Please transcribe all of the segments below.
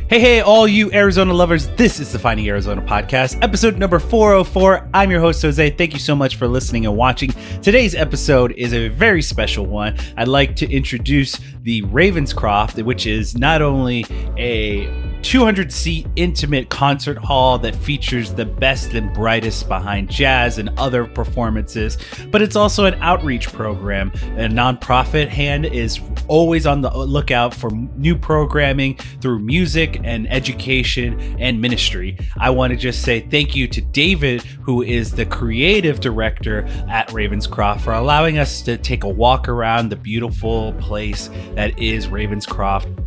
Hey, all you Arizona lovers, this is the Finding Arizona podcast, episode number 404. I'm your host, Jose. Thank you so much for listening and watching. Today's episode is a very special one. I'd like to introduce the Ravenscroft, which is not only a 200-seat intimate concert hall that features the best and brightest behind jazz and other performances, but it's also an outreach program. A nonprofit hand is always on the lookout for new programming through music and education and ministry. I want to just say thank you to David, who is the creative director at Ravenscroft, for allowing us to take a walk around the beautiful place that is Ravenscroft.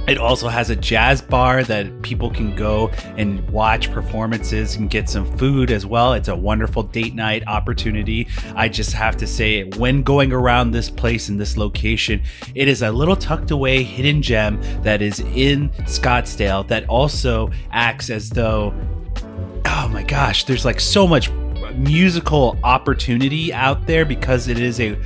It also has a jazz bar that people can go and watch performances and get some food as well. It's a wonderful date night opportunity. I just have to say, when going around this place and this location, it is a little tucked away hidden gem that is in Scottsdale that also acts as though, oh my gosh, there's like so much musical opportunity out there because it is a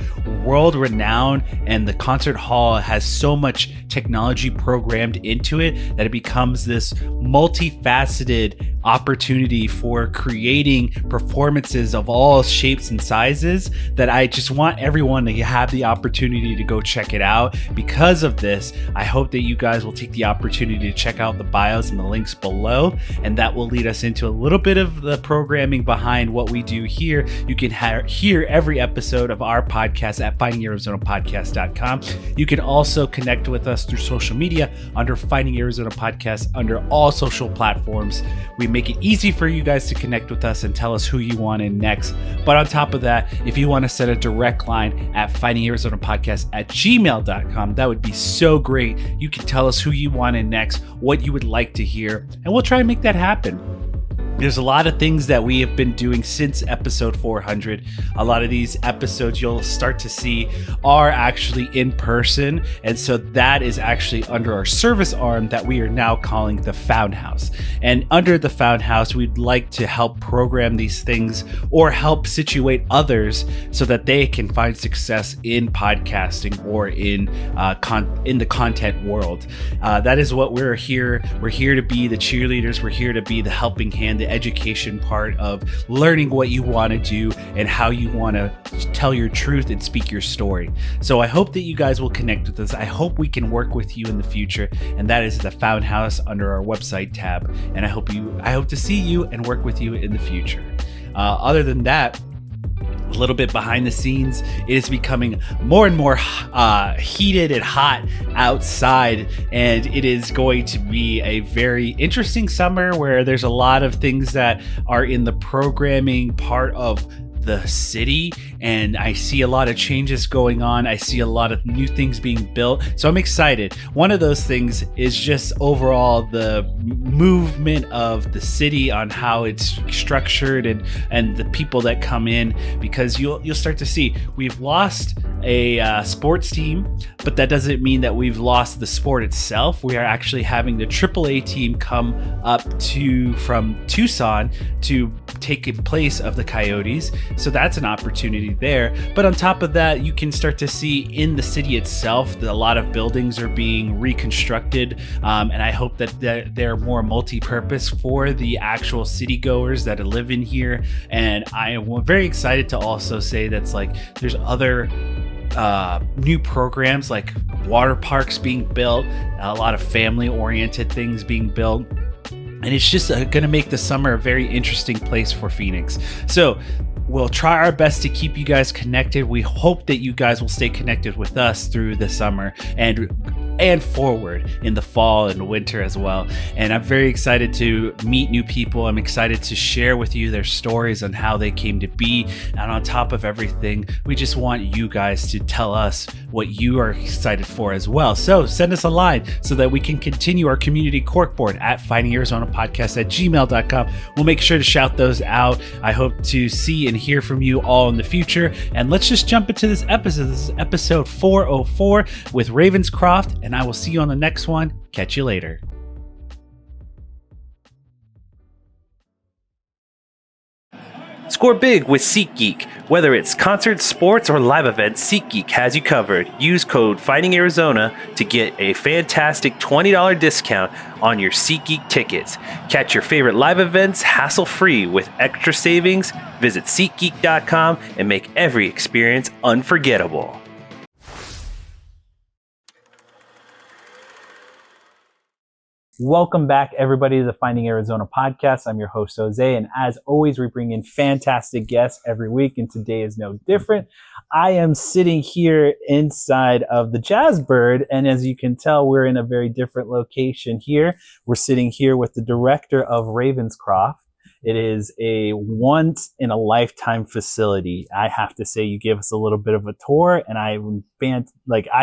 world renowned, and the concert hall has so much technology programmed into it that it becomes this multifaceted opportunity for creating performances of all shapes and sizes that I just want everyone to have the opportunity to go check it out. Because of this, I hope that you guys will take the opportunity to check out the bios and the links below, and that will lead us into a little bit of the programming behind what we do here. You can hear every episode of our podcast at findingarizonapodcast.com. You can also connect with us through social media under Finding Arizona Podcast under all social platforms. We make it easy for you guys to connect with us and tell us who you want in next. But on top of that, if you want to set a direct line at findingarizonapodcast@gmail.com, that would be so great. You can tell us who you want in next, what you would like to hear, and we'll try and make that happen. There's a lot of things that we have been doing since episode 400. A lot of these episodes you'll start to see are actually in person. And so that is actually under our service arm that we are now calling the Found House. And under the Found House, we'd like to help program these things or help situate others so that they can find success in podcasting or in the content world. That is what we're here. We're here to be the cheerleaders. We're here to be the helping hand, the education part of learning what you want to do and how you want to tell your truth and speak your story. So I hope that you guys will connect with us. I hope we can work with you in the future, and that is the Found House under our website tab. And I hope to see you and work with you in the future. Other than that, a little bit behind the scenes, it is becoming more and more heated and hot outside, and it is going to be a very interesting summer where there's a lot of things that are in the programming part of the city, and I see a lot of changes going on. I see a lot of new things being built, so I'm excited. One of those things is just overall the movement of the city on how it's structured and the people that come in, because you'll start to see we've lost a sports team, but that doesn't mean that we've lost the sport itself. We are actually having the AAA team come up from Tucson to take in place of the Coyotes. So that's an opportunity there. But on top of that, you can start to see in the city itself that a lot of buildings are being reconstructed. And I hope that they're more multi-purpose for the actual city goers that live in here. And I am very excited to also say that's like there's other new programs like water parks being built, a lot of family-oriented things being built. And it's just going to make the summer a very interesting place for Phoenix. So we'll try our best to keep you guys connected. We hope that you guys will stay connected with us through the summer and forward in the fall and winter as well. And I'm very excited to meet new people. I'm excited to share with you their stories on how they came to be. And on top of everything, we just want you guys to tell us what you are excited for as well. So send us a line so that we can continue our community corkboard at findingarizonapodcast@gmail.com. We'll make sure to shout those out. I hope to see and hear from you all in the future. And let's just jump into this episode. This is episode 404 with Ravenscroft, and I will see you on the next one. Catch you later. Score big with SeatGeek. Whether it's concerts, sports, or live events, SeatGeek has you covered. Use code FindingArizona to get a fantastic $20 discount on your SeatGeek tickets. Catch your favorite live events hassle-free with extra savings. Visit SeatGeek.com and make every experience unforgettable. Welcome back, everybody, to the Finding Arizona podcast. I'm your host, Jose, and as always, we bring in fantastic guests every week, and today is no different. I am sitting here inside of the Jazzbird, and as you can tell, we're in a very different location here. We're sitting here with the director of Ravenscroft. It is a once-in-a-lifetime facility. I have to say, you gave us a little bit of a tour, and I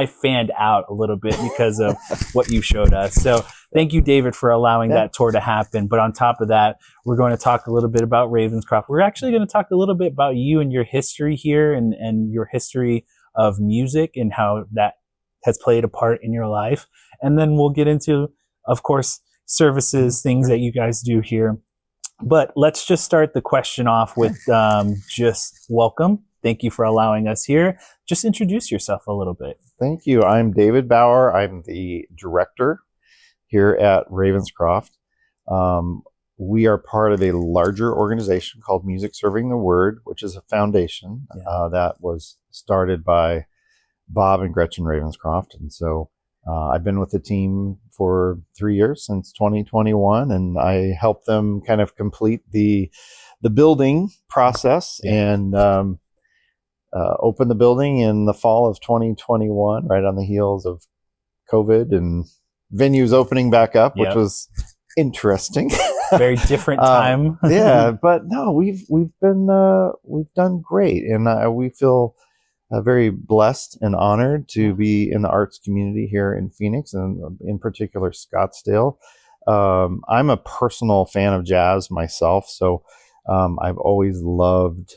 fanned out a little bit because of what you showed us. So thank you, David, for allowing that tour to happen. But on top of that, we're going to talk a little bit about Ravenscroft. We're actually going to talk a little bit about you and your history here and your history of music and how that has played a part in your life. And then we'll get into, of course, services, things that you guys do here. But let's just start the question off with just welcome. Thank you for allowing us here. Just introduce yourself a little bit. Thank you. I'm David Bauer. I'm the director here at Ravenscroft. We are part of a larger organization called Music Serving the Word, which is a foundation that was started by Bob and Gretchen Ravenscroft. And so I've been with the team for 3 years, since 2021, and I helped them kind of complete the building process and open the building in the fall of 2021, right on the heels of COVID and venues opening back up, which was interesting. Very different time. But no, we've done great, and we feel very blessed and honored to be in the arts community here in Phoenix, and in particular Scottsdale. I'm a personal fan of jazz myself, so I've always loved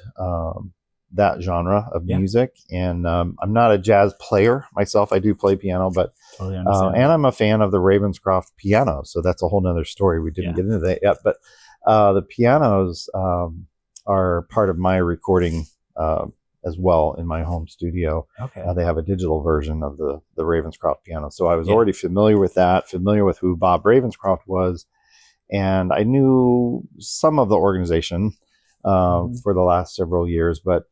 that genre of music, and I'm not a jazz player myself. I do play piano, but and I'm a fan of the Ravenscroft piano, so that's a whole nother story. We didn't get into that yet, but the pianos are part of my recording as well in my home studio. They have a digital version of the Ravenscroft piano, so I was already familiar with that, familiar with who Bob Ravenscroft was, and I knew some of the organization for the last several years, but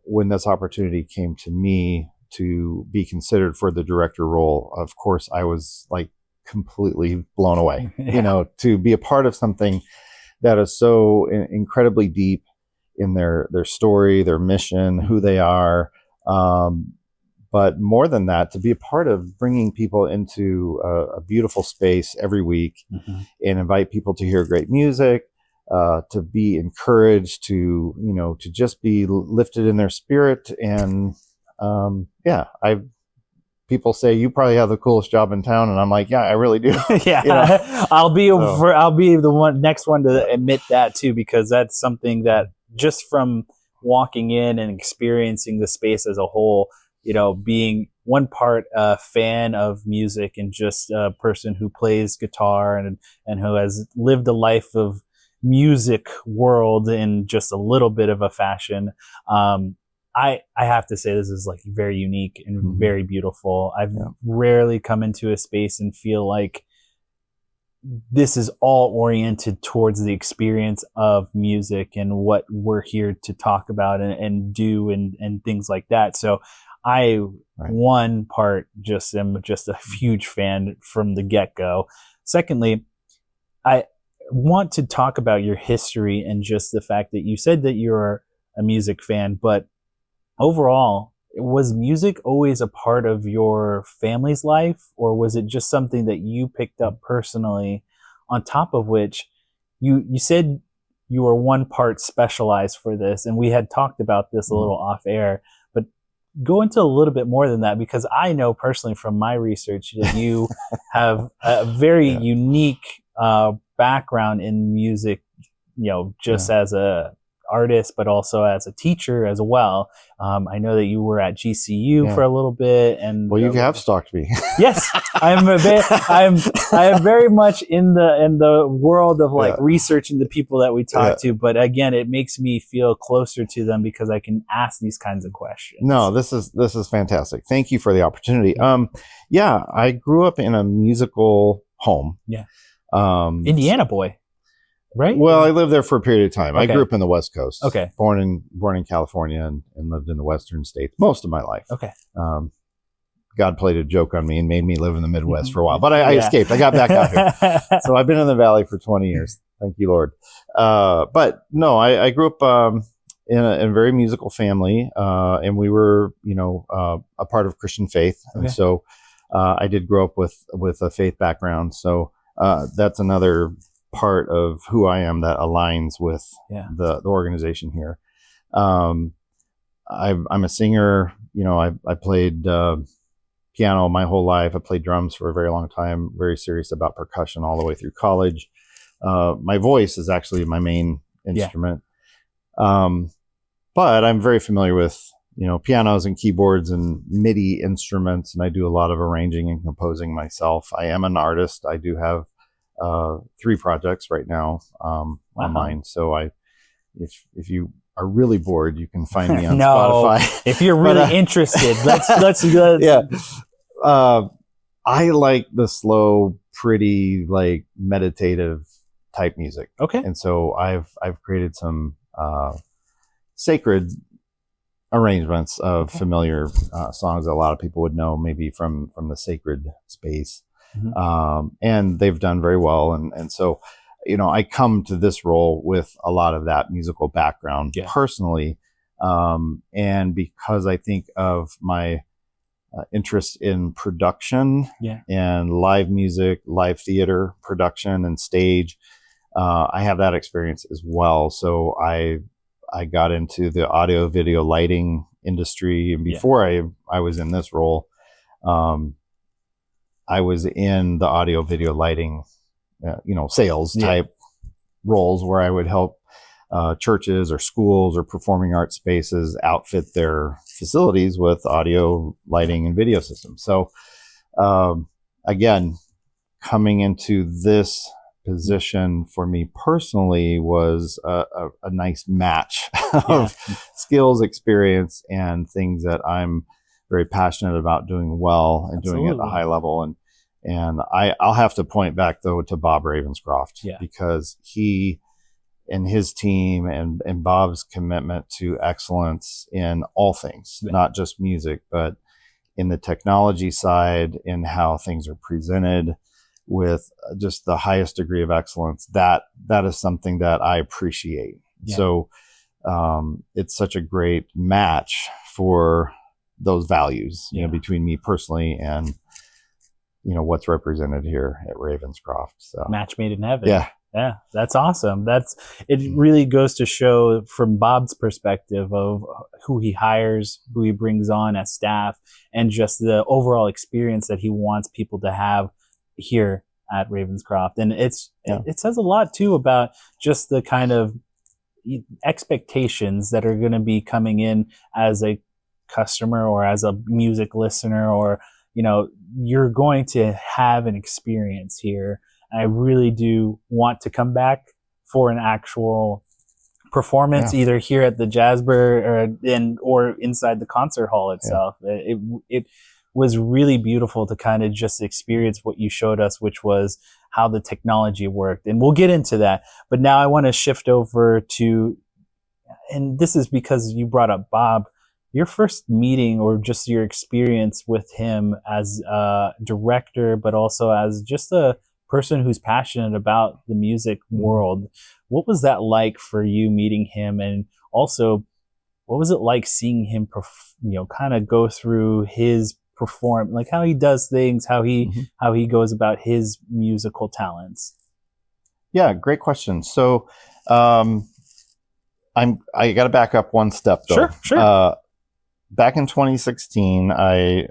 when this opportunity came to me to be considered for the director role, of course I was like completely blown away. To be a part of something that is so incredibly deep in their story, their mission, who they are, but more than that, to be a part of bringing people into a beautiful space every week and invite people to hear great music, to be encouraged, to just be lifted in their spirit. And people say, you probably have the coolest job in town, and I'm like, yeah, I really do. I'll be the next one to admit that too, because that's something that just from walking in and experiencing the space as a whole, being one part a fan of music and just a person who plays guitar and who has lived a life of music world in just a little bit of a fashion. I have to say this is like very unique and very beautiful. I've rarely come into a space and feel like this is all oriented towards the experience of music and what we're here to talk about and do and things like that. So I, one part, am just a huge fan from the get-go. Secondly, I want to talk about your history and just the fact that you said that you're a music fan, but overall, was music always a part of your family's life, or was it just something that you picked up personally? On top of which, you said you were one part specialized for this, and we had talked about this a little off air, but go into a little bit more than that, because I know personally from my research that you have a very unique background in music, just as a artist, but also as a teacher as well. I know that you were at GCU for a little bit, and well, you have stalked me. Yes, I am very much in the world of like researching the people that we talk to. But again, it makes me feel closer to them because I can ask these kinds of questions. No, this is fantastic. Thank you for the opportunity. I grew up in a musical home. Yeah. Indiana boy, right? Well, I lived there for a period of time. Okay. I grew up in the West Coast. Okay. Born in California and lived in the Western states most of my life. Okay. God played a joke on me and made me live in the Midwest for a while, but I escaped. I got back out here. So I've been in the Valley for 20 years. Thank you, Lord. But no, I grew up in a very musical family, and we were, a part of Christian faith. Okay. And so I did grow up with a faith background. So that's another part of who I am that aligns with the organization here. I'm a singer. I played piano my whole life. I played drums for a very long time, very serious about percussion all the way through college. My voice is actually my main instrument. But I'm very familiar with, pianos and keyboards and MIDI instruments, and I do a lot of arranging and composing myself. I am an artist. I do have 3 projects right now on mine. So if you are really bored, you can find me on Spotify. If you're really interested, let's yeah. I like the slow, pretty, like meditative type music. Okay. And so I've created some sacred arrangements of familiar songs that a lot of people would know maybe from the sacred space. Mm-hmm. And they've done very well. And so, I come to this role with a lot of that musical background personally. And because I think of my interest in production and live music, live theater production and stage, I have that experience as well. So I got into the audio video lighting industry, and before I was in this role, I was in the audio video lighting, sales type roles where I would help churches or schools or performing arts spaces outfit their facilities with audio lighting and video systems. So again, coming into this position for me personally was a nice match of skills, experience, and things that I'm very passionate about doing well and doing at a high level. And I'll have to point back though to Bob Ravenscroft because he and his team and Bob's commitment to excellence in all things, not just music, but in the technology side, in how things are presented with just the highest degree of excellence. That is something that I appreciate. Yeah. So it's such a great match for those values, between me personally and, what's represented here at Ravenscroft. So match made in heaven. Yeah, that's awesome. It really goes to show from Bob's perspective of who he hires, who he brings on as staff, and just the overall experience that he wants people to have here at Ravenscroft. And it says a lot too about just the kind of expectations that are going to be coming in as a customer or as a music listener, or, you're going to have an experience here. I really do want to come back for an actual performance, either here at the Jazzber or inside the concert hall itself. It was really beautiful to kind of just experience what you showed us, which was how the technology worked. And we'll get into that. But now I want to shift over to, and this is because you brought up Bob, your first meeting or just your experience with him as a director, but also as just a person who's passionate about the music world. What was that like for you meeting him? And also, what was it like seeing him, kind of go through his like how he does things, how he goes about his musical talents? Yeah, great question. So, I got to back up one step though. Sure. Back in 2016, I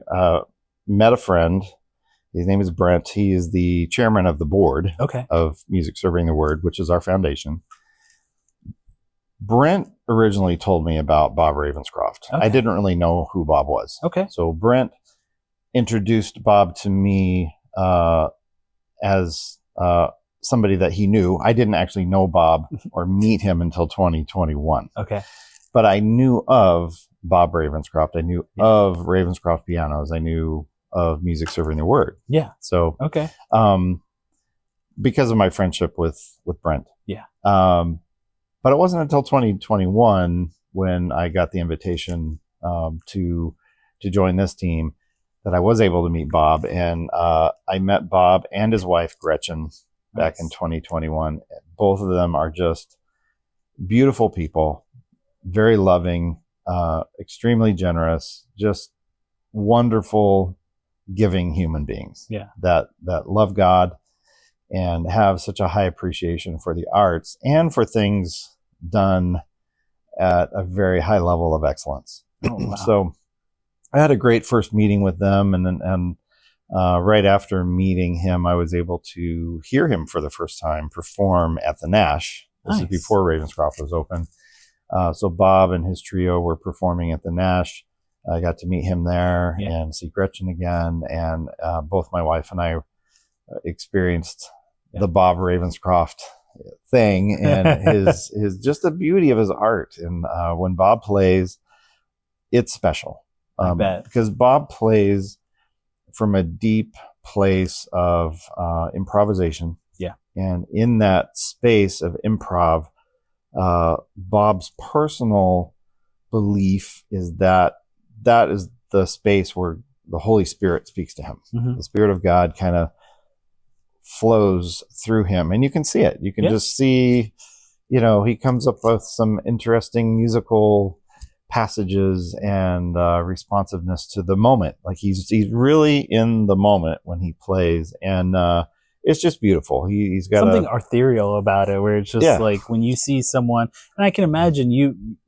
met a friend. His name is Brent. He is the chairman of the board of Music Serving the Word, which is our foundation. Brent originally told me about Bob Ravenscroft. Okay. I didn't really know who Bob was. Okay. So Brent introduced Bob to me as somebody that he knew. I didn't actually know Bob or meet him until 2021. Okay. But I knew of Bob Ravenscroft. I knew of Ravenscroft pianos. I knew of Music Serving the Word. Yeah. So Okay. because of my friendship with Brent. Yeah. But it wasn't until 2021 when I got the invitation to join this team that I was able to meet Bob. And I met Bob and his wife, Gretchen, back in 2021. Both of them are just beautiful people, very loving, extremely generous, just wonderful, giving human beings. Yeah. That love God and have such a high appreciation for the arts and for things done at a very high level of excellence. Oh, wow. So I had a great first meeting with them, and right after meeting him, I was able to hear him for the first time perform at the Nash. This is before Ravenscroft was open. So Bob and his trio were performing at the Nash. I got to meet him there and see Gretchen again, and both my wife and I experienced the Bob Ravenscroft thing and his just the beauty of his art. And when Bob plays, it's special. I bet. Because Bob plays from a deep place of improvisation. Yeah. And in that space of improv, Bob's personal belief is that is the space where the Holy Spirit speaks to him. Mm-hmm. The Spirit of God kind of flows through him, and you can see it. You can just see, he comes up with some interesting musical passages and responsiveness to the moment. Like he's really in the moment when he plays, and it's just beautiful. He's got something ethereal about it, where it's just like when you see someone, and I can imagine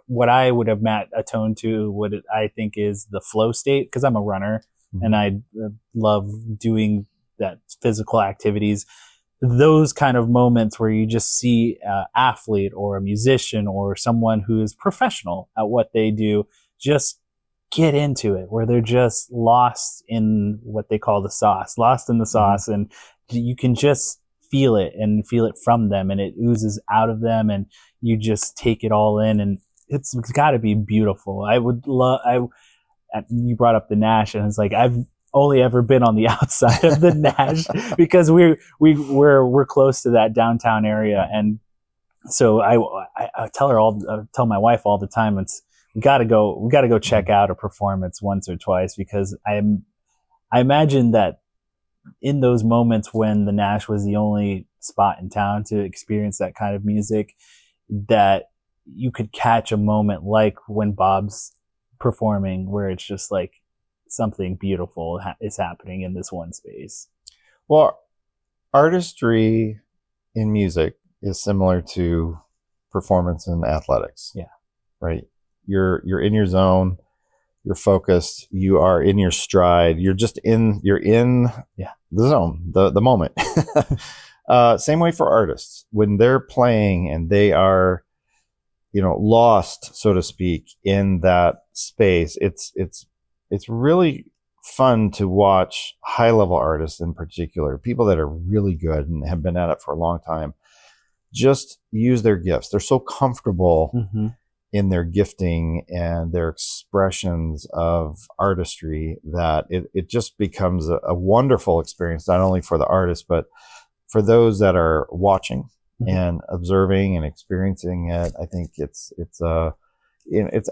what I would have atoned to, what I think is the flow state, because I'm a runner and I love doing that physical activities. Those kind of moments where you just see an athlete or a musician or someone who is professional at what they do just get into it, where they're just lost in what they call the sauce, and you can just feel it from them, and it oozes out of them, and you just take it all in, and it's got to be beautiful. I would love. You brought up the Nash, and it's like I've only ever been on the outside of the Nash because we're close to that downtown area, and so I tell my wife all the time, we got to go check out a performance once or twice, because I imagine that in those moments when the Nash was the only spot in town to experience that kind of music, that you could catch a moment like when Bob's performing, where it's just like something beautiful is happening in this one space. Well, artistry in music is similar to performance in athletics. Yeah. Right. You're in your zone, you're focused, you are in your stride, you're in the zone, the moment. Same way for artists. When they're playing and they are, lost, so to speak, in that space, it's really fun to watch high level artists, in particular, people that are really good and have been at it for a long time, just use their gifts. They're so comfortable in their gifting and their expressions of artistry that it just becomes a wonderful experience, not only for the artist, but for those that are watching and observing and experiencing it. I think it's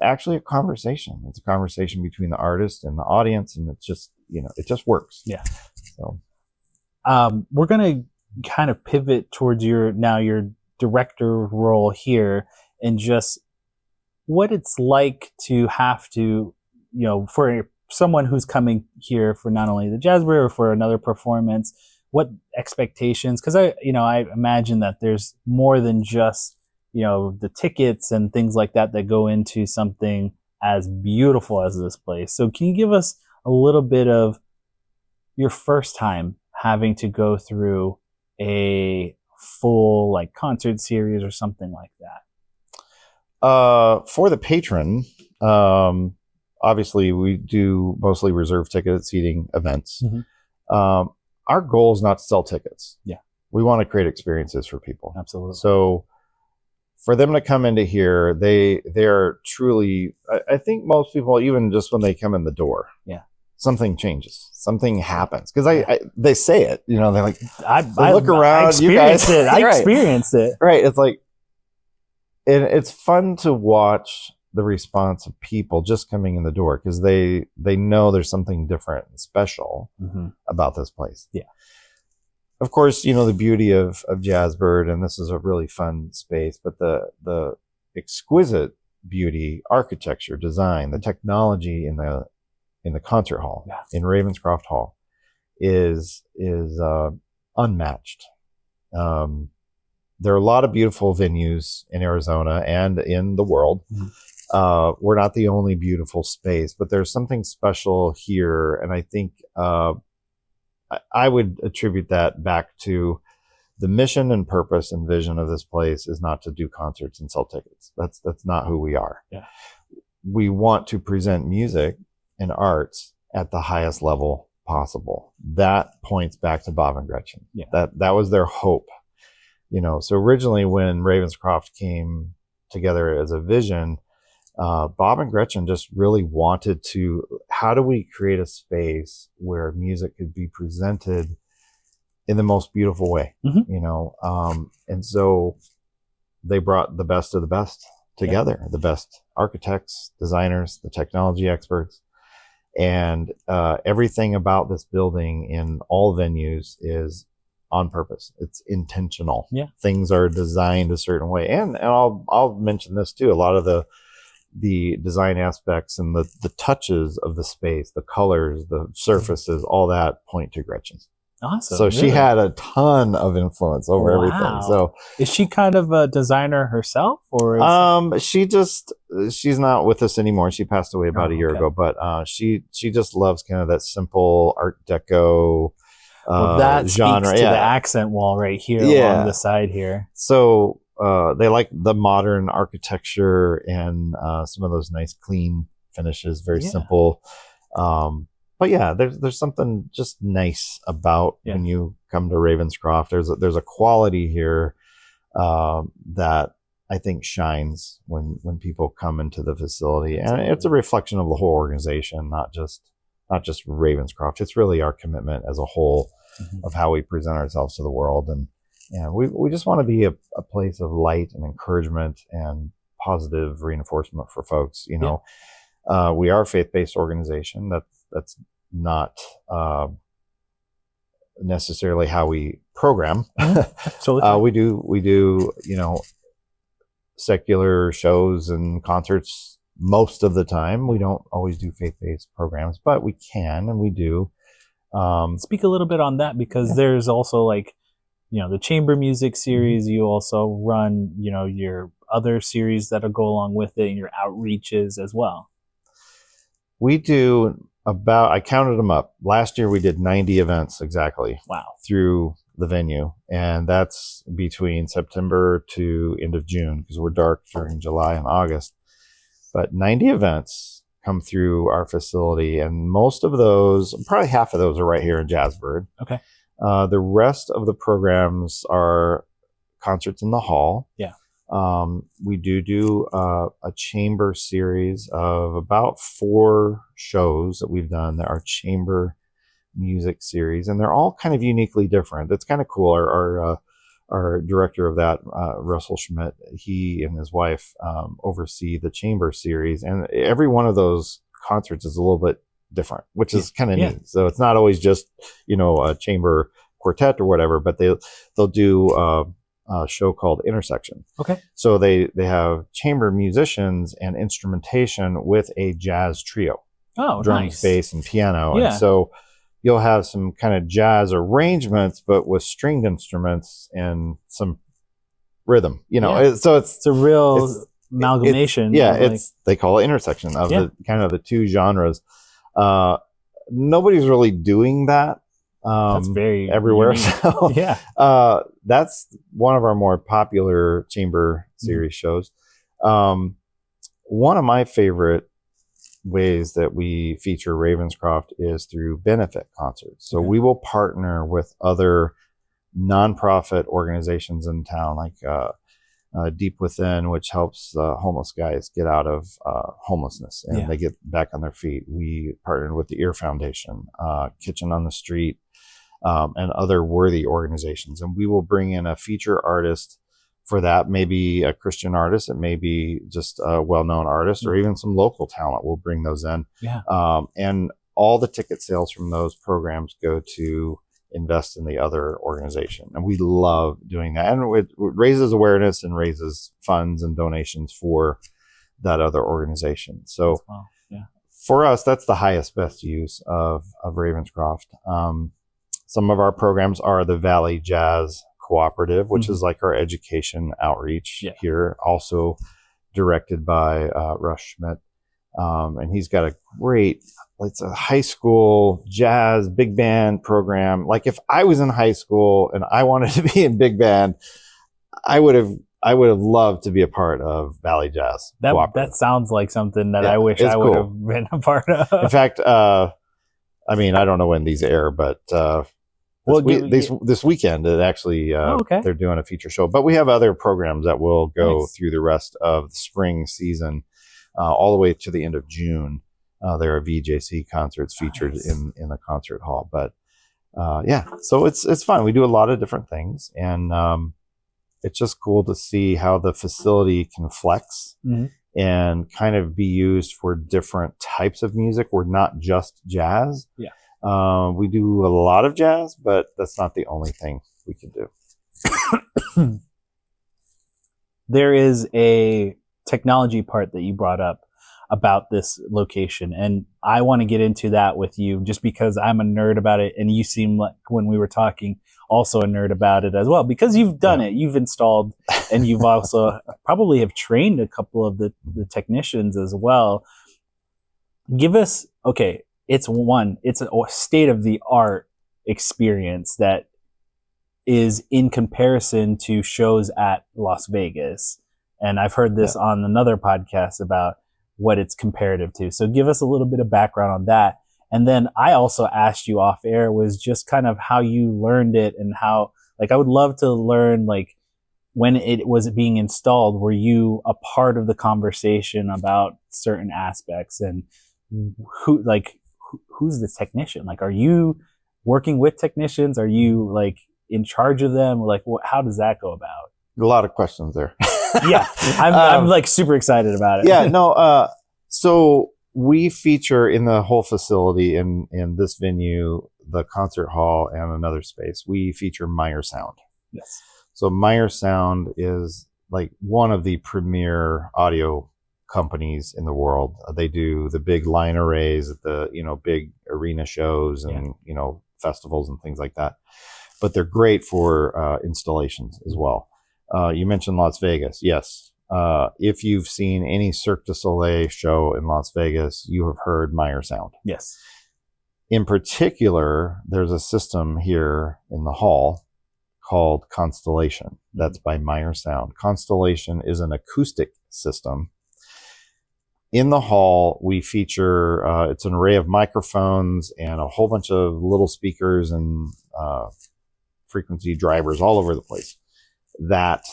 actually a conversation. It's a conversation between the artist and the audience, and it's just, it just works. Yeah. So, we're going to kind of pivot towards your director role here, and just what it's like to have to, for someone who's coming here for not only the Jazzberry or for another performance, what expectations, because I imagine that there's more than just, the tickets and things like that go into something as beautiful as this place. So can you give us a little bit of your first time having to go through a full like concert series or something like that? For the patron, obviously we do mostly reserve ticket seating events. Our goal is not to sell tickets. Yeah. We want to create experiences for people. Absolutely. So for them to come into here, they are truly, I think most people, even just when they come in the door, something changes, something happens. Because they say it, they're like, they look around, you guys. I experienced it. Right. It's like, and it's fun to watch the response of people just coming in the door because they know there's something different and special about this place. Yeah. Of course, the beauty of Jazzbird, and this is a really fun space, but the exquisite beauty, architecture, design, the technology in the concert hall, in Ravenscroft Hall, is unmatched. There are a lot of beautiful venues in Arizona and in the world. We're not the only beautiful space, but there's something special here, and I think I would attribute that back to the mission and purpose and vision of this place is not to do concerts and sell tickets. That's not who we are. Yeah. We want to present music and arts at the highest level possible. That points back to Bob and Gretchen. Yeah. That was their hope. So originally when Ravenscroft came together as a vision, Bob and Gretchen just really wanted to, how do we create a space where music could be presented in the most beautiful way, and so they brought the best of the best together, the best architects, designers, the technology experts, and everything about this building in all venues is on purpose. It's intentional. Yeah. Things are designed a certain way. And I'll mention this too. A lot of the design aspects and the touches of the space, the colors, the surfaces, all that point to Gretchen. Awesome. So she had a ton of influence over everything. So is she kind of a designer herself, or she's not with us anymore. She passed away about a year ago, but she just loves kind of that simple Art Deco that genre. Speaks to the accent wall right here along the side here. So they like the modern architecture and some of those nice clean finishes, very simple. But there's something just nice about when you come to Ravenscroft. There's a quality here that I think shines when people come into the facility, and it's a reflection of the whole organization, not just Ravenscroft. It's really our commitment as a whole of how we present ourselves to the world, and we just want to be a place of light and encouragement and positive reinforcement for folks. We are a faith-based organization. That's not necessarily how we program. We do secular shows and concerts most of the time. We don't always do faith-based programs, but we can and we do. Speak a little bit on that, because there's also the chamber music series. You also run your other series that'll go along with it, and your outreaches as well. We do I counted them up. Last year we did 90 events exactly. Wow. Through the venue, and that's between September to end of June, because we're dark during July and August. But 90 events come through our facility, and most of those, probably half of those, are right here in Jazzbird. Okay. The rest of the programs are concerts in the hall. Yeah. We do a chamber series of about 4 shows that we've done that are chamber music series, and they're all kind of uniquely different. It's kind of cool. Our director of that, Russell Schmidt, he and his wife oversee the chamber series, and every one of those concerts is a little bit different, which is kind of neat. So it's not always just a chamber quartet or whatever, but they'll do a show called Intersection. Okay. So they have chamber musicians and instrumentation with a jazz trio. Oh, drums, nice. bass, and piano. Yeah. And so you'll have some kind of jazz arrangements, but with stringed instruments and some rhythm. So it's a real amalgamation. They call it intersection of the kind of the two genres. Nobody's really doing that That's very everywhere. unique. So Yeah. that's one of our more popular chamber series shows. One of my favorite ways that we feature Ravenscroft is through benefit concerts. So we will partner with other nonprofit organizations in town, like Deep Within, which helps homeless guys get out of homelessness and they get back on their feet. We partnered with the Ear Foundation, Kitchen on the Street, and other worthy organizations. And we will bring in a feature artist for that, maybe a Christian artist, it may be just a well-known artist, or even some local talent. We'll bring those in. And all the ticket sales from those programs go to invest in the other organization. And we love doing that. And it raises awareness and raises funds and donations for that other organization. So for us, that's the highest, best use of Ravenscroft. Some of our programs are the Valley Jazz Cooperative, which is like our education outreach here, also directed by Rush Schmidt. And he's got a great, it's a high school jazz big band program. Like if I was in high school and I wanted to be in big band, I would have loved to be a part of Valley Jazz. That sounds like something that I wish I would have been a part of. In fact, I mean, I don't know when these air, but this weekend it actually they're doing a feature show. But we have other programs that will go through the rest of the spring season, all the way to the end of June. There are VJC concerts featured in the concert hall. But so it's fun. We do a lot of different things, and it's just cool to see how the facility can flex and kind of be used for different types of music. We're not just jazz. We do a lot of jazz, but that's not the only thing we can do. There is a technology part that you brought up about this location, and I want to get into that with you just because I'm a nerd about it, and you seem like, when we were talking, also a nerd about it as well, because you've done it, you've installed, and you've also probably have trained a couple of the technicians as well. Give us, it's a state of the art experience that is in comparison to shows at Las Vegas. And I've heard this on another podcast about what it's comparative to. So give us a little bit of background on that. And then I also asked you off air was just kind of how you learned it, and how, like, I would love to learn, like, when it was being installed, were you a part of the conversation about certain aspects, and who's the technician? Like, are you working with technicians? Are you like in charge of them? Like, how does that go about? A lot of questions there. I'm like super excited about it. So we feature in the whole facility, in this venue, the concert hall, and another space, we feature Meyer Sound. Yes. So Meyer Sound is like one of the premier audio companies in the world. They do the big line arrays at the big arena shows and festivals and things like that. But they're great for installations as well. You mentioned Las Vegas. Yes. If you've seen any Cirque du Soleil show in Las Vegas, you have heard Meyer Sound. Yes. In particular, there's a system here in the hall called Constellation. That's by Meyer Sound. Constellation is an acoustic system. In the hall, we feature, it's an array of microphones and a whole bunch of little speakers and frequency drivers all over the place that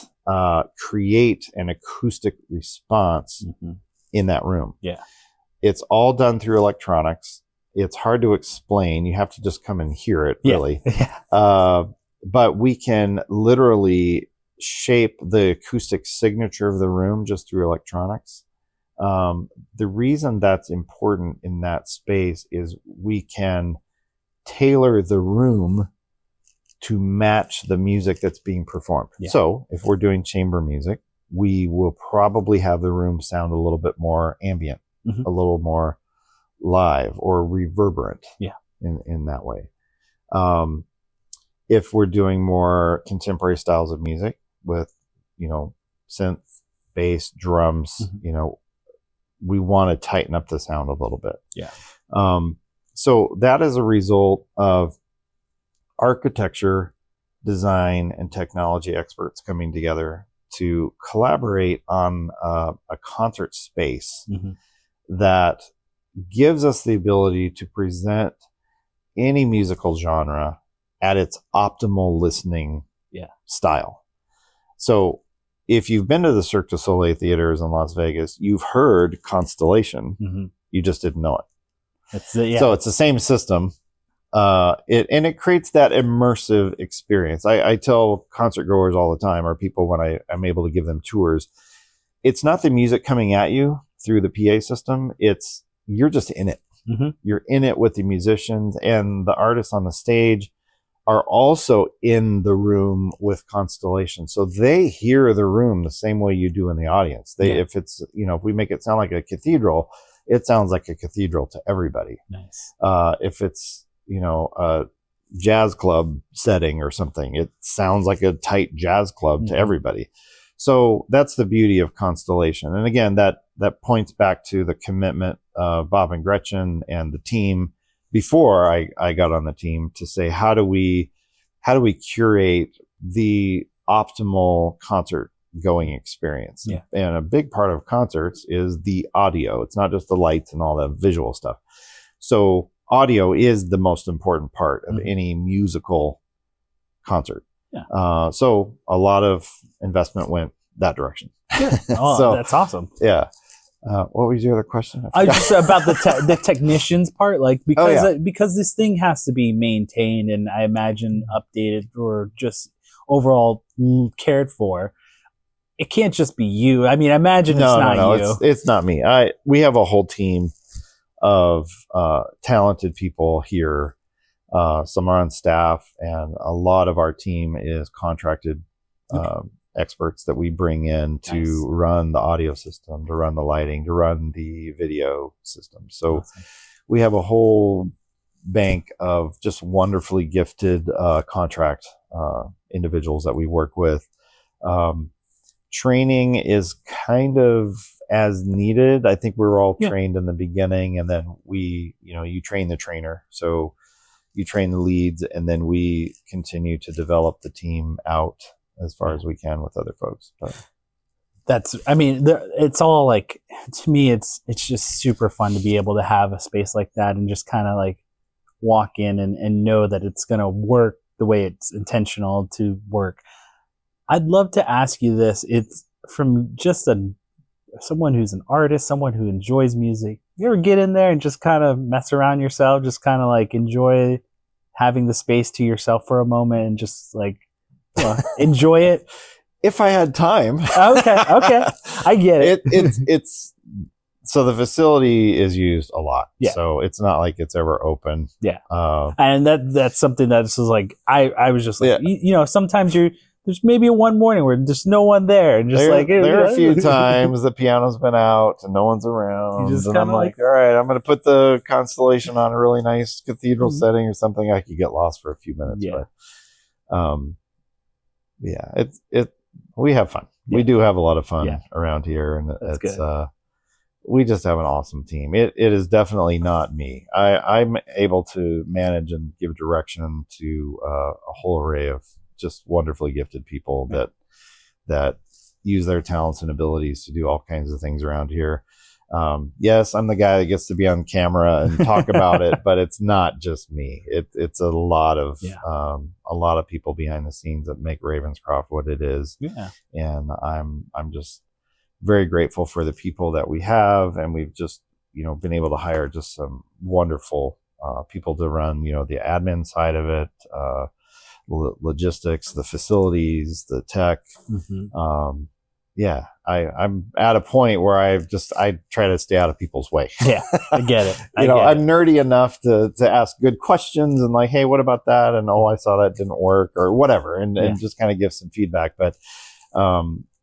create an acoustic response in that room. Yeah. It's all done through electronics. It's hard to explain. You have to just come and hear it, really. But we can literally shape the acoustic signature of the room just through electronics. The reason that's important in that space is we can tailor the room to match the music that's being performed. So if we're doing chamber music, we will probably have the room sound a little bit more ambient, a little more live or reverberant in that way. If we're doing more contemporary styles of music with, synth, bass, drums, we want to tighten up the sound a little bit. So that is a result of architecture, design, and technology experts coming together to collaborate on a concert space that gives us the ability to present any musical genre at its optimal listening style. So if you've been to the Cirque du Soleil theaters in Las Vegas, you've heard Constellation. You just didn't know it. So it's the same system. It creates that immersive experience. I tell concert goers all the time, or people when I'm able to give them tours, it's not the music coming at you through the PA system. It's you're just in it. You're in it with the musicians, and the artists on the stage are also in the room with Constellation. So they hear the room the same way you do in the audience. If it's, if we make it sound like a cathedral, it sounds like a cathedral to everybody. Nice. If it's, a jazz club setting or something, it sounds like a tight jazz club to everybody. So that's the beauty of Constellation. And again, that points back to the commitment of Bob and Gretchen and the team before I got on the team to say, how do we curate the optimal concert going experience? And a big part of concerts is the audio. It's not just the lights and all the visual stuff. So audio is the most important part of any musical concert. So a lot of investment went that direction. So that's awesome. What was your other question? I was just about the technicians part, like because this thing has to be maintained and I imagine updated or just overall cared for. It can't just be you. I mean, I imagine it's not you. It's not me. We have a whole team of talented people here. Some are on staff, and a lot of our team is contracted experts that we bring in to run the audio system, to run the lighting, to run the video system. So we have a whole bank of just wonderfully gifted contract individuals that we work with. Training is kind of as needed. I think we were all trained in the beginning, and then you train the trainer. So you train the leads, and then we continue to develop the team out as far as we can with other folks. But it's all like, to me, it's just super fun to be able to have a space like that and just kind of like walk in and know that it's going to work the way it's intentional to work. I'd love to ask you this. It's from just someone who's an artist, someone who enjoys music. You ever get in there and just kind of mess around yourself, just kind of like enjoy having the space to yourself for a moment and just like enjoy it? If I had time. Okay. I get it. It's so the facility is used a lot. So it's not like it's ever open. And that's something that's just like, I was just like, sometimes there's maybe one morning where there's no one there, and just there are a few times the piano's been out and no one's around, and I'm like, all right, I'm going to put the Constellation on a really nice cathedral setting or something. I could get lost for a few minutes, but we have fun. We do have a lot of fun around here, and we just have an awesome team. It is definitely not me. I'm able to manage and give direction to a whole array of just wonderfully gifted people that use their talents and abilities to do all kinds of things around here. Yes, I'm the guy that gets to be on camera and talk about it, but it's not just me. It's a lot of people behind the scenes that make Ravenscroft what it is. And I'm just very grateful for the people that we have, and we've just been able to hire just some wonderful people to run the admin side of it, logistics, the facilities, the tech. I'm at a point where I try to stay out of people's way. I get it. I'm nerdy enough to ask good questions and like, hey, what about that? And I saw that didn't work or whatever, and just kind of give some feedback. But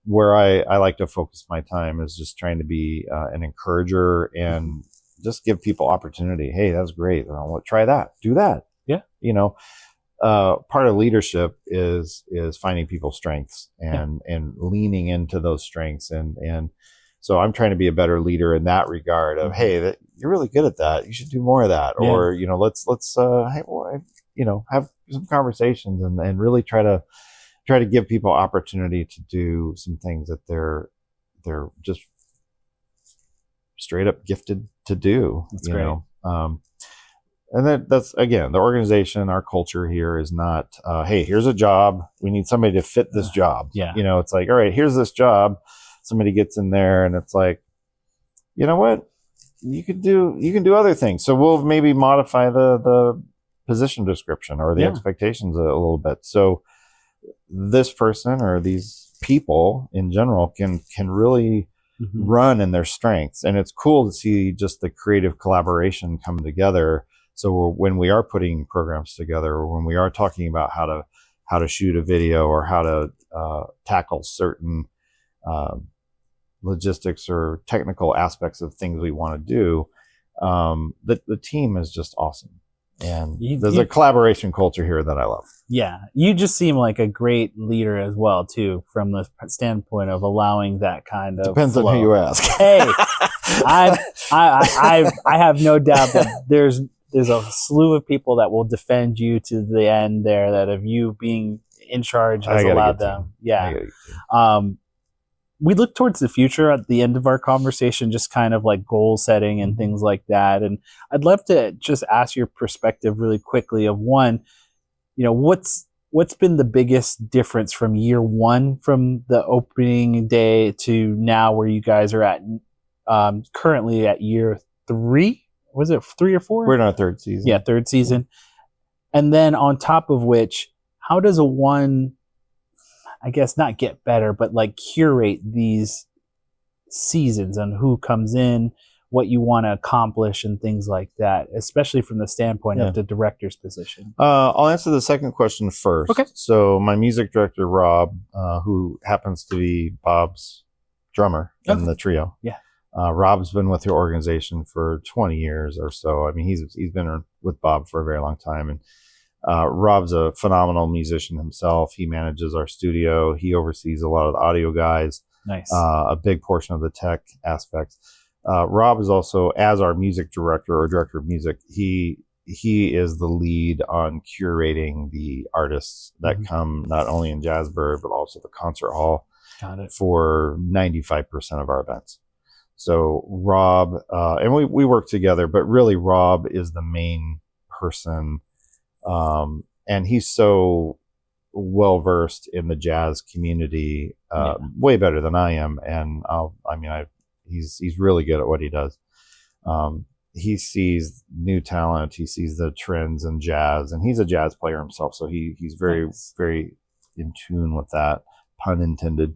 where I like to focus my time is just trying to be an encourager and just give people opportunity. Hey, that's great. Try that. Do that. Part of leadership is finding people's strengths and leaning into those strengths. And so I'm trying to be a better leader in that regard of, hey, you're really good at that. You should do more of that. Or, let's, hey, boy, have some conversations and really try to give people opportunity to do some things that they're just straight up gifted to do. That's great. And that's, again, the organization, our culture here is not, hey, here's a job. We need somebody to fit this job. Yeah. It's like, all right, here's this job. Somebody gets in there and it's like, you know what? You can do other things. So we'll maybe modify the position description or the expectations a little bit. So this person or these people in general can really run in their strengths. And it's cool to see just the creative collaboration come together. So when we are putting programs together, or when we are talking about how to shoot a video or how to tackle certain logistics or technical aspects of things we want to do, the team is just awesome. And there's a collaboration culture here that I love. Yeah, you just seem like a great leader as well, too, from the standpoint of allowing that kind of depends flow. on who you ask. Hey, I have no doubt that there's a slew of people that will defend you to the end there, that of you being in charge has allowed them. Yeah. We look towards the future at the end of our conversation, just kind of like goal setting and things like that. And I'd love to just ask your perspective really quickly of one, what's been the biggest difference from year one, from the opening day to now where you guys are at, currently at year 3? Was it 3 or 4? We're in our 3rd season. Yeah, 3rd season. And then on top of which, how does one, I guess not get better, but like curate these seasons and who comes in, what you want to accomplish and things like that, especially from the standpoint of the director's position? I'll answer the second question first. Okay. So my music director, Rob, who happens to be Bob's drummer in the trio. Yeah. Rob's been with the organization for 20 years or so. I mean, he's been with Bob for a very long time. And Rob's a phenomenal musician himself. He manages our studio. He oversees a lot of the audio guys. Nice. A big portion of the tech aspects. Rob is also, as our music director or director of music, he is the lead on curating the artists that come not only in Jazzburg, but also the concert hall. Got it. For 95% of our events. So Rob, and we work together, but really Rob is the main person. And he's so well versed in the jazz community, way better than I am. And he's really good at what he does. He sees new talent. He sees the trends in jazz, and he's a jazz player himself. So he's very, very in tune with that, pun intended.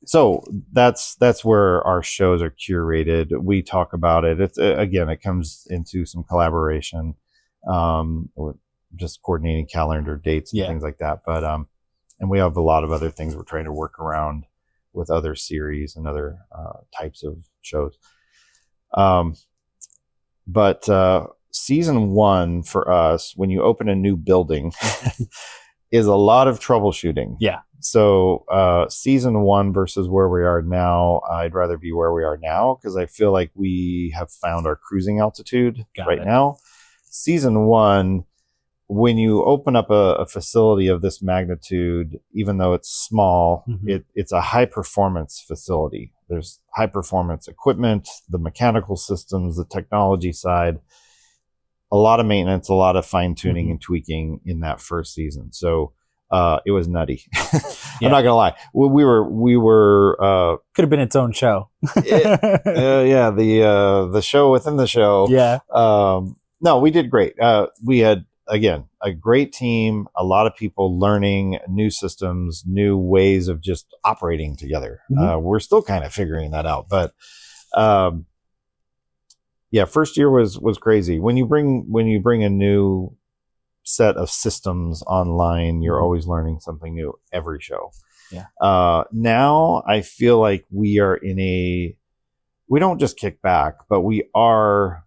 So that's where our shows are curated. We talk about it. It's it comes into some collaboration, just coordinating calendar dates and things like that. But and we have a lot of other things we're trying to work around with other series and other types of shows. But season 1 for us, when you open a new building, is a lot of troubleshooting. Yeah. So season 1 versus where we are now, I'd rather be where we are now because I feel like we have found our cruising altitude now. Season 1, when you open up a facility of this magnitude, even though it's small, it's a high performance facility. There's high performance equipment, the mechanical systems, the technology side, a lot of maintenance, a lot of fine tuning and tweaking in that first season. So it was nutty. I'm not gonna lie. We were could have been its own show. The show within the show. Yeah. No, we did great. We had, again, a great team, a lot of people learning new systems, new ways of just operating together. We're still kind of figuring that out, but first year was crazy. When you bring a new set of systems online, you're always learning something new every show. Now I feel like we are we don't just kick back, but we are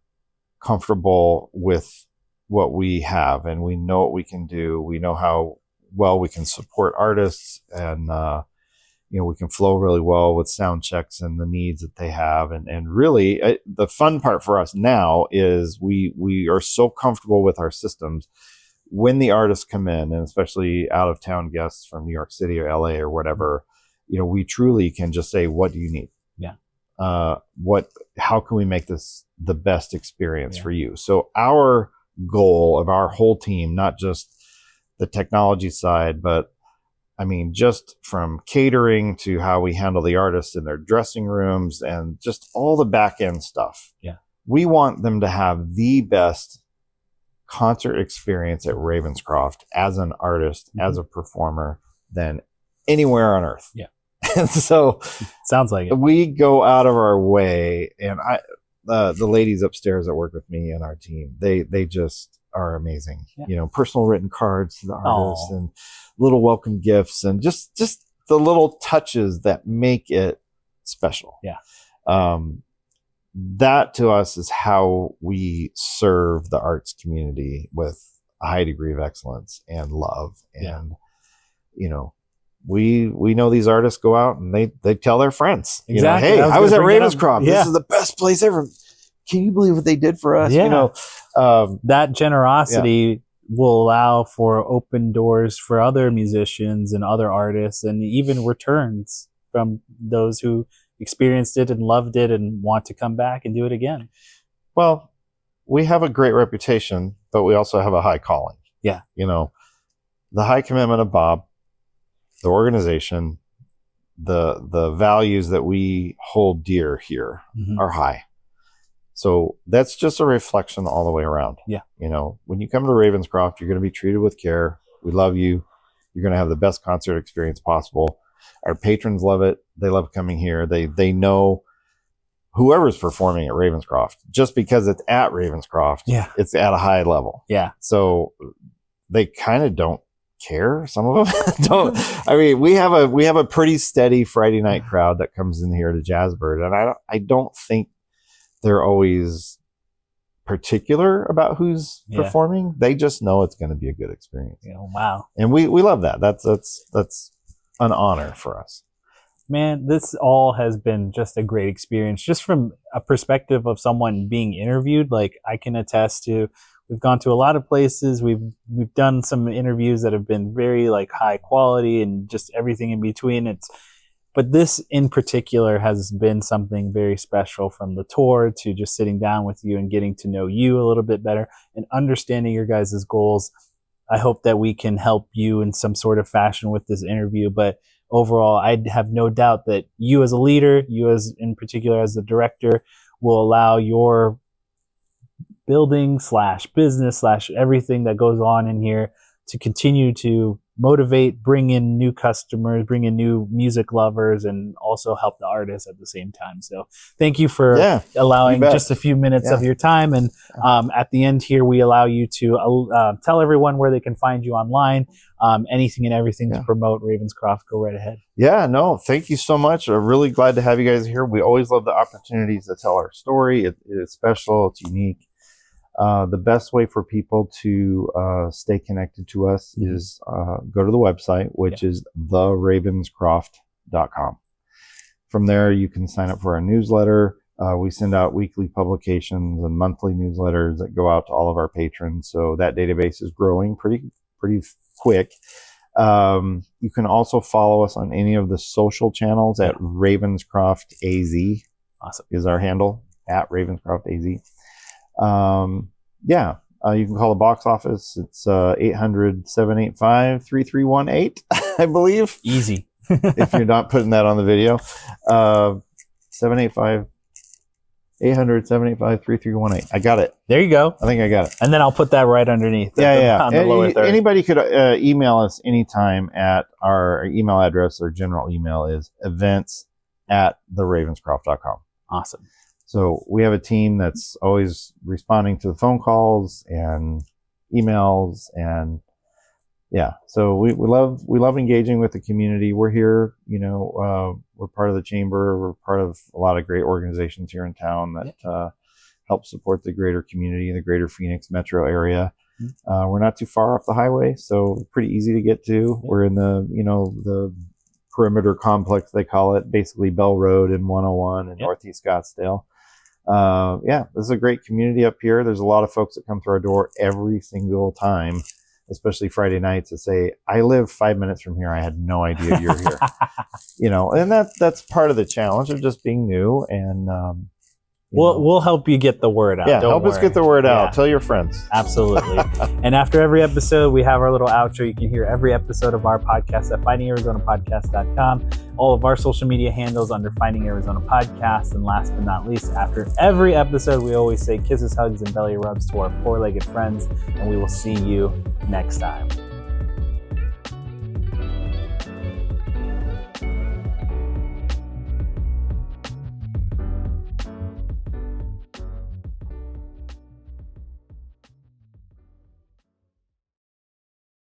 comfortable with what we have, and we know what we can do. We know how well we can support artists, and we can flow really well with sound checks and the needs that they have. And really, the fun part for us now is we are so comfortable with our systems. When the artists come in, and especially out of town guests from New York City or LA or whatever, we truly can just say, what do you need? Yeah. How can we make this the best experience for you? So our goal of our whole team, not just the technology side, but I mean, just from catering to how we handle the artists in their dressing rooms and just all the back end stuff. Yeah. We want them to have the best concert experience at Ravenscroft as an artist, as a performer, than anywhere on earth. Yeah. And so sounds like it. We go out of our way, and the ladies upstairs that work with me and our team, they just are amazing. Personal written cards to the artists and little welcome gifts and just the little touches that make it special. Yeah. That to us is how we serve the arts community with a high degree of excellence and love. And, we know these artists go out and they tell their friends, exactly. Hey, I was at Ravenscroft. Yeah. This is the best place ever. Can you believe what they did for us? Yeah. That generosity will allow for open doors for other musicians and other artists, and even returns from those who experienced it and loved it and want to come back and do it again. Well, we have a great reputation, but we also have a high calling. Yeah. The high commitment of Bob, the organization, the values that we hold dear here are high. So that's just a reflection all the way around. Yeah. When you come to Ravenscroft, you're going to be treated with care. We love you. You're going to have the best concert experience possible. Our patrons love it. They love coming here. They know whoever's performing at Ravenscroft, just because it's at Ravenscroft, it's at a high level. Yeah. So they kind of don't care. Some of them don't. I mean, we have a pretty steady Friday night crowd that comes in here to Jazzbird, and I don't think they're always particular about who's performing. They just know it's going to be a good experience. Wow. And we love that. That's an honor for us. Man, this all has been just a great experience. Just from a perspective of someone being interviewed, like I can attest to, we've gone to a lot of places. We've done some interviews that have been very like high quality and just everything in between. But this in particular has been something very special, from the tour to just sitting down with you and getting to know you a little bit better and understanding your guys' goals. I hope that we can help you in some sort of fashion with this interview. But overall, I have no doubt that you as a leader, you as in particular as the director, will allow your building / business / everything that goes on in here to continue to motivate, bring in new customers, bring in new music lovers, and also help the artists at the same time. So thank you for allowing just a few minutes of your time. And at the end here, we allow you to tell everyone where they can find you online, anything and everything to promote Ravenscroft. Go right ahead. Yeah, no, thank you so much. I'm really glad to have you guys here. We always love the opportunities to tell our story. It is special. It's unique. The best way for people to stay connected to us is go to the website, which is theravenscroft.com. From there, you can sign up for our newsletter. We send out weekly publications and monthly newsletters that go out to all of our patrons. So that database is growing pretty quick. You can also follow us on any of the social channels at Ravenscroft AZ. Awesome. Is our handle, at Ravenscroft AZ. You can call the box office. It's 800-785-3318, I believe. Easy. If you're not putting that on the video. 800-785-3318. I got it. There you go. I think I got it. And then I'll put that right underneath. On the lower third. Anybody could email us anytime at our email address. Or general email is events@theravenscroft.com. Awesome. So we have a team that's always responding to the phone calls and emails, and so we love engaging with the community. We're here, we're part of the chamber. We're part of a lot of great organizations here in town that help support the greater community in the greater Phoenix metro area. We're not too far off the highway, so pretty easy to get to. We're in the perimeter complex, they call it, basically Bell Road and 101 in Northeast Scottsdale. This is a great community up here. There's a lot of folks that come through our door every single time, especially Friday nights, to say, I live 5 minutes from here. I had no idea you're here. And that's part of the challenge of just being new. And we'll help you get the word out. Yeah, help us get the word out. Yeah. Tell your friends. Absolutely. And after every episode, we have our little outro. You can hear every episode of our podcast at findingarizonapodcast.com. All of our social media handles under Finding Arizona Podcast. And last but not least, after every episode, we always say kisses, hugs, and belly rubs to our four-legged friends. And we will see you next time.